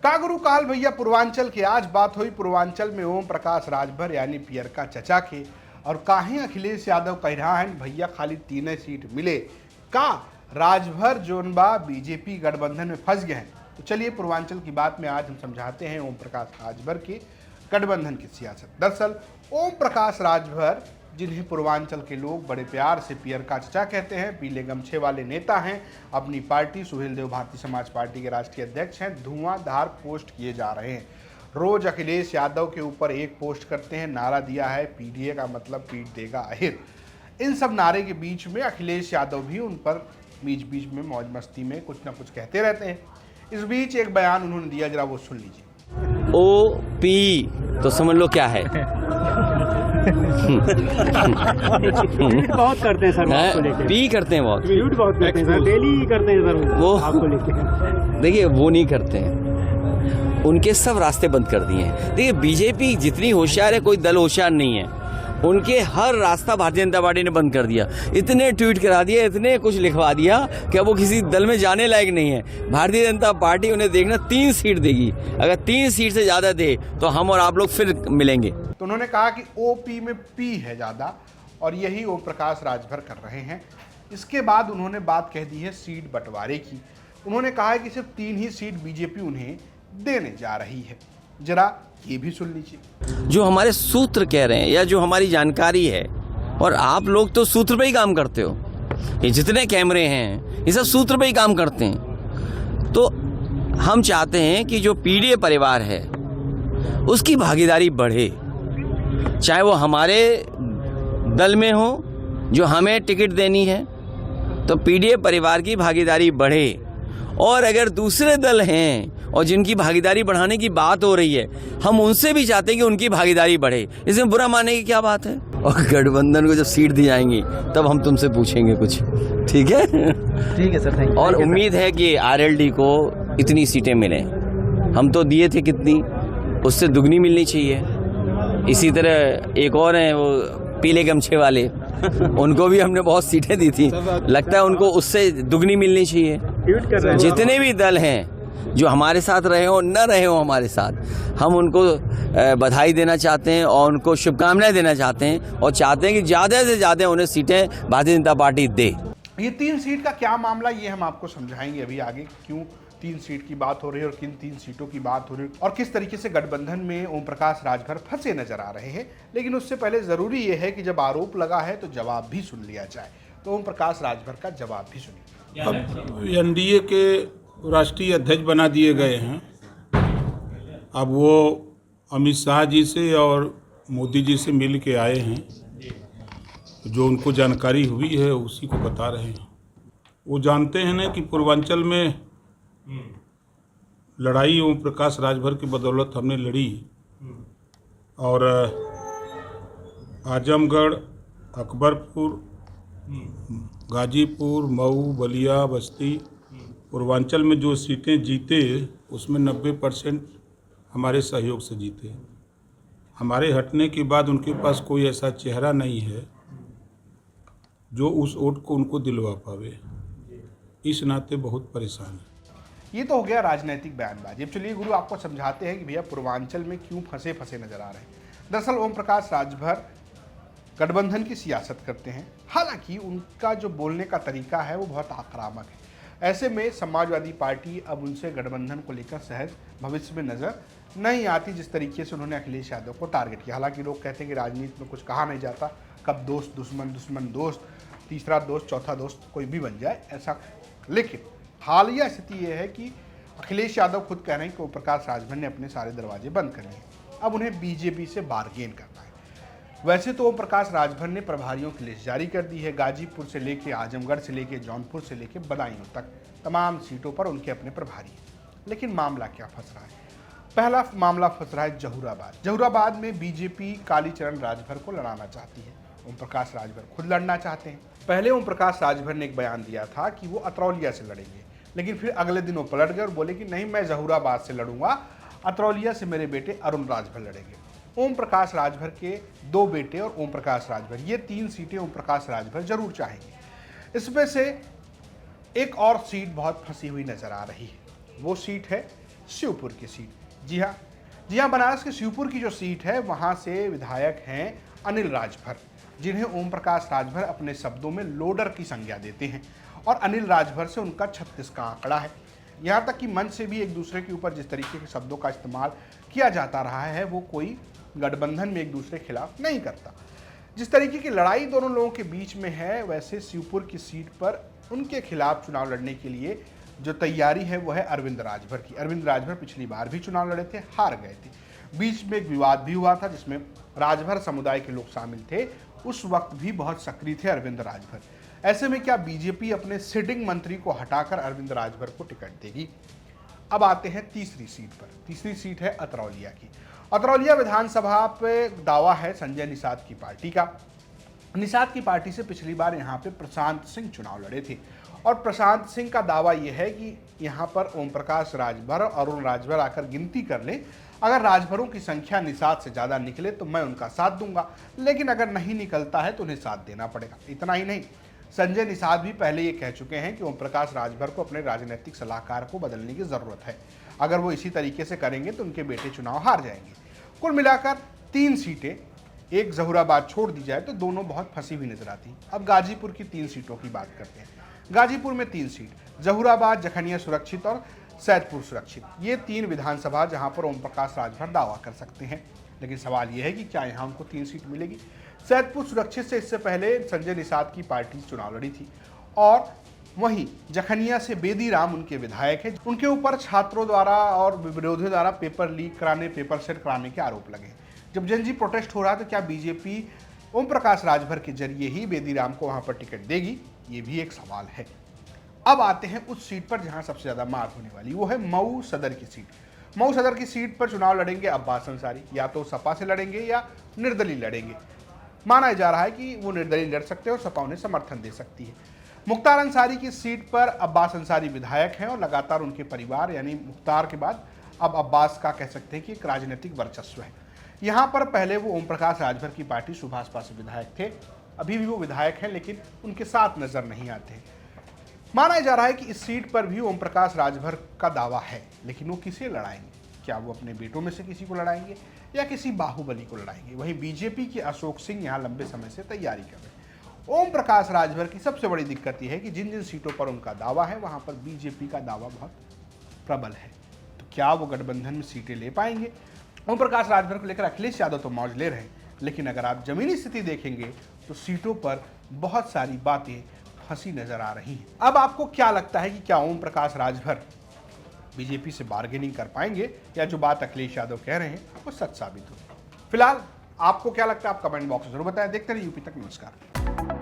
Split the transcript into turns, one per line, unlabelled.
कागरू काल भैया पूर्वांचल के। आज बात हुई पूर्वांचल में ओम प्रकाश राजभर यानी पियरका चचा के। और काहे अखिलेश यादव कह रहा है भैया खाली 3 सीट मिले का राजभर जोनबा बीजेपी गठबंधन में फंस गए हैं। तो चलिए पूर्वांचल की बात में आज हम समझाते हैं ओम प्रकाश राजभर के गठबंधन की सियासत। दरअसल ओम प्रकाश राजभर, जिन्हें पूर्वांचल के लोग बड़े प्यार से पियरका चचा कहते हैं, पीले गमछे वाले नेता हैं। अपनी पार्टी सुहेलदेव भारतीय समाज पार्टी के राष्ट्रीय अध्यक्ष हैं। धुआंधार पोस्ट किए जा रहे हैं। रोज अखिलेश यादव के ऊपर एक पोस्ट करते हैं। नारा दिया है पीडीए का मतलब पीट देगा अहिर। इन सब नारे के बीच में अखिलेश यादव भी उन पर बीच बीच में मौज मस्ती में कुछ ना कुछ कहते रहते हैं। इस बीच एक बयान उन्होंने दिया, जरा वो सुन लीजिए।
ओ पी तो समझ लो क्या है।
बहुत करते हैं सर, आपको लेके
पी करते हैं बहुत
करते हैं सर, डेली करते हैं सर
वो
आपको लेके।
देखिए वो नहीं करते हैं, उनके सब रास्ते बंद कर दिए हैं। देखिए बीजेपी जितनी होशियार है, कोई दल होशियार नहीं है। उनके हर रास्ता भारतीय जनता पार्टी ने बंद कर दिया। इतने ट्वीट करा दिए, इतने कुछ लिखवा दिया कि अब वो किसी दल में जाने लायक नहीं है। भारतीय जनता पार्टी उन्हें देखना 3 सीट देगी। अगर 3 सीट से ज्यादा दे तो हम और आप लोग फिर मिलेंगे।
तो उन्होंने कहा कि ओपी में पी है ज्यादा, और यही ओम प्रकाश राजभर कर रहे हैं। इसके बाद उन्होंने बात कह दी है सीट बंटवारे की। उन्होंने कहा है कि सिर्फ 3 ही सीट बीजेपी उन्हें देने जा रही है। जरा ये भी सुन लीजिए।
जो हमारे सूत्र कह रहे हैं या जो हमारी जानकारी है, और आप लोग तो सूत्र पे ही काम करते हो। ये जितने कैमरे हैं ये सब सूत्र पे ही काम करते हैं। तो हम चाहते हैं कि जो पीडीए परिवार है उसकी भागीदारी बढ़े, चाहे वो हमारे दल में हो, जो हमें टिकट देनी है तो पीडीए परिवार की भागीदारी बढ़े। और अगर दूसरे दल हैं और जिनकी भागीदारी बढ़ाने की बात हो रही है, हम उनसे भी चाहते हैं कि उनकी भागीदारी बढ़े। इसमें बुरा मानने की क्या बात है। और गठबंधन को जब सीट दी जाएंगी तब हम तुमसे पूछेंगे कुछ, ठीक है?
ठीक है सर, थैंक यू।
और उम्मीद है कि आरएलडी को इतनी सीटें मिलें। हम तो दिए थे कितनी, उससे दुगनी मिलनी चाहिए। इसी तरह एक और हैं वो पीले गमछे वाले, उनको भी हमने बहुत सीटें दी थी। लगता है उनको उससे दुगनी मिलनी चाहिए। जितने भी दल हैं जो हमारे साथ रहे हो न रहे हो हमारे साथ, हम उनको बधाई देना चाहते हैं और उनको शुभकामनाएं देना चाहते हैं, और चाहते हैं कि ज़्यादा से ज़्यादा उन्हें सीटें भारतीय जनता पार्टी दे।
ये 3 सीट का क्या मामला, ये हम आपको समझाएंगे अभी आगे। क्यों 3 सीट की बात हो रही है और किन 3 सीटों की बात हो रही है, और किस तरीके से गठबंधन में ओम प्रकाश राजभर फंसे नजर आ रहे हैं। लेकिन उससे पहले जरूरी यह है कि जब आरोप लगा है तो जवाब भी सुन लिया जाए। तो ओम प्रकाश राजभर का जवाब भी सुनिए।
अब एनडीए के राष्ट्रीय अध्यक्ष बना दिए गए हैं। अब वो अमित शाह जी से और मोदी जी से मिल के आए हैं। जो उनको जानकारी हुई है उसी को बता रहे हैं। वो जानते हैं ना कि पूर्वांचल में लड़ाई ओम प्रकाश राजभर की बदौलत हमने लड़ी, और आजमगढ़, अकबरपुर, गाजीपुर, मऊ, बलिया, बस्ती, पूर्वांचल में जो सीटें जीते उसमें 90% हमारे सहयोग से जीते। हमारे हटने के बाद उनके पास कोई ऐसा चेहरा नहीं है जो उस वोट को उनको दिलवा पावे। इस नाते बहुत परेशान है।
ये तो हो गया राजनीतिक बयानबाजी। अब चलिए गुरु आपको समझाते हैं कि भैया पूर्वांचल में क्यों फंसे नजर आ रहे हैं। दरअसल ओम प्रकाश राजभर गठबंधन की सियासत करते हैं। हालांकि उनका जो बोलने का तरीका है वो बहुत आक्रामक है। ऐसे में समाजवादी पार्टी अब उनसे गठबंधन को लेकर सहज भविष्य में नजर नहीं आती, जिस तरीके से उन्होंने अखिलेश यादव को टारगेट किया। हालांकि लोग कहते हैं कि राजनीति में कुछ कहा नहीं जाता, कब दोस्त दुश्मन, दुश्मन दोस्त, तीसरा दोस्त, चौथा दोस्त कोई भी बन जाए ऐसा। लेकिन हालिया स्थिति यह है कि अखिलेश यादव खुद कह रहे हैं कि ओम प्रकाश राजभर ने अपने सारे दरवाजे बंद कर लिए। अब उन्हें बीजेपी से बार्गेन करना है। वैसे तो ओम प्रकाश राजभर ने प्रभारियों की लिस्ट जारी कर दी है। गाजीपुर से लेके आजमगढ़ से लेके जौनपुर से लेके बदायूं तक तमाम सीटों पर उनके अपने प्रभारी हैं। लेकिन मामला क्या फंस रहा है? पहला मामला फंस रहा है जहूराबाद। जहूराबाद में बीजेपी कालीचरण राजभर को लड़ाना चाहती है। ओम प्रकाश राजभर खुद लड़ना चाहते हैं। पहले ओम प्रकाश राजभर ने एक बयान दिया था कि वो अतरौलिया से लड़ेंगे, लेकिन फिर अगले दिन वो पलट गए और बोले कि नहीं, मैं जहूराबाद से लड़ूंगा, अतरौलिया से मेरे बेटे अरुण राजभर लड़ेंगे। ओम प्रकाश राजभर के 2 बेटे और ओम प्रकाश राजभर, ये 3 सीटें ओम प्रकाश राजभर जरूर चाहेंगे। इसमें से एक और सीट बहुत फंसी हुई नजर आ रही है। वो सीट है शिवपुर की सीट। जी हाँ, बनारस के शिवपुर की जो सीट है वहां से विधायक हैं अनिल राजभर, जिन्हें ओम प्रकाश राजभर अपने शब्दों में लोडर की संज्ञा देते हैं और अनिल राजभर से उनका 36 का आंकड़ा है। यहाँ तक कि मंच से भी एक दूसरे के ऊपर जिस तरीके के शब्दों का इस्तेमाल किया जाता रहा है वो कोई गठबंधन में एक दूसरे के खिलाफ नहीं करता। जिस तरीके की लड़ाई दोनों लोगों के बीच में है, वैसे शिवपुर की सीट पर उनके खिलाफ चुनाव लड़ने के लिए जो तैयारी है वो है अरविंद राजभर की। अरविंद राजभर पिछली बार भी चुनाव लड़े थे, हार गए थे। बीच में एक विवाद भी हुआ था जिसमें राजभर समुदाय के लोग शामिल थे। उस वक्त भी बहुत सक्रिय थे अरविंद राजभर। ऐसे में क्या बीजेपी अपने सिटिंग मंत्री को हटाकर अरविंद राजभर को टिकट देगी? अब आते हैं तीसरी सीट पर। तीसरी सीट है अतरौलिया की। अतरौलिया विधानसभा पे दावा है संजय निषाद की पार्टी का। निषाद की पार्टी से पिछली बार यहाँ पे प्रशांत सिंह चुनाव लड़े थे और प्रशांत सिंह का दावा यह है कि यहाँ पर ओम प्रकाश राजभर और अरुण राजभर आकर गिनती कर लें, अगर राजभरों की संख्या निषाद से ज़्यादा निकले तो मैं उनका साथ दूंगा, लेकिन अगर नहीं निकलता है तो उन्हें साथ देना पड़ेगा। इतना ही नहीं, संजय निषाद भी पहले ये कह चुके हैं कि ओम प्रकाश राजभर को अपने राजनीतिक सलाहकार को बदलने की ज़रूरत है। अगर वो इसी तरीके से करेंगे तो उनके बेटे चुनाव हार जाएंगे। कुल मिलाकर 3 सीटें, एक जहूराबाद छोड़ दी जाए तो दोनों बहुत फंसी हुई नजर आती। अब गाजीपुर की 3 सीटों की बात करते हैं। गाजीपुर में 3 सीट, जहूराबाद, जखनिया सुरक्षित और सैदपुर सुरक्षित, ये 3 विधानसभा जहां पर ओम प्रकाश राजभर दावा कर सकते हैं। लेकिन सवाल यह है कि क्या यहां उनको 3 सीट मिलेगी? सैदपुर सुरक्षित से इससे पहले संजय निषाद की पार्टी चुनाव लड़ी थी और वहीं जखनिया से बेदी राम उनके विधायक हैं। उनके ऊपर छात्रों द्वारा और विरोधियों द्वारा पेपर लीक कराने, पेपर सेट कराने के आरोप लगे। जब जनजी प्रोटेस्ट हो रहा है तो क्या बीजेपी ओम प्रकाश राजभर के जरिए ही बेदी राम को वहां पर टिकट देगी? ये भी एक सवाल है। अब आते हैं उस सीट पर जहां सबसे ज्यादा मार होने वाली, वो है मऊ सदर की सीट। मऊ सदर की सीट पर चुनाव लड़ेंगे अब्बास अंसारी, या तो सपा से लड़ेंगे या निर्दलीय लड़ेंगे। माना जा रहा है कि वो निर्दलीय लड़ सकते हैं और सपा उन्हें समर्थन दे सकती है। मुख्तार अंसारी की सीट पर अब्बास अंसारी विधायक हैं और लगातार उनके परिवार यानी मुख्तार के बाद अब अब्बास का कह सकते हैं कि एक राजनीतिक वर्चस्व है। यहाँ पर पहले वो ओम प्रकाश राजभर की पार्टी सुभाष पासे विधायक थे, अभी भी वो विधायक हैं लेकिन उनके साथ नजर नहीं आते। माना जा रहा है कि इस सीट पर भी ओम प्रकाश राजभर का दावा है, लेकिन वो किसे लड़ाएंगे? क्या वो अपने बेटों में से किसी को लड़ाएंगे या किसी बाहुबली को लड़ाएंगे? वहीं बीजेपी के अशोक सिंह यहाँ लंबे समय से तैयारी कर रहे हैं। ओम प्रकाश राजभर की सबसे बड़ी दिक्कत यह है कि जिन जिन सीटों पर उनका दावा है वहां पर बीजेपी का दावा बहुत प्रबल है। तो क्या वो गठबंधन में सीटें ले पाएंगे? ओम प्रकाश राजभर को लेकर अखिलेश यादव तो मौज ले रहे हैं, लेकिन अगर आप जमीनी स्थिति देखेंगे तो सीटों पर बहुत सारी बातें फंसी नजर आ रही हैं। अब आपको क्या लगता है कि क्या ओम प्रकाश राजभर बीजेपी से बार्गेनिंग कर पाएंगे या जो बात अखिलेश यादव कह रहे हैं वो सच साबित हो? फिलहाल आपको क्या लगता है आप कमेंट बॉक्स में जरूर बताएं। देखते रहिए यूपी तक। नमस्कार।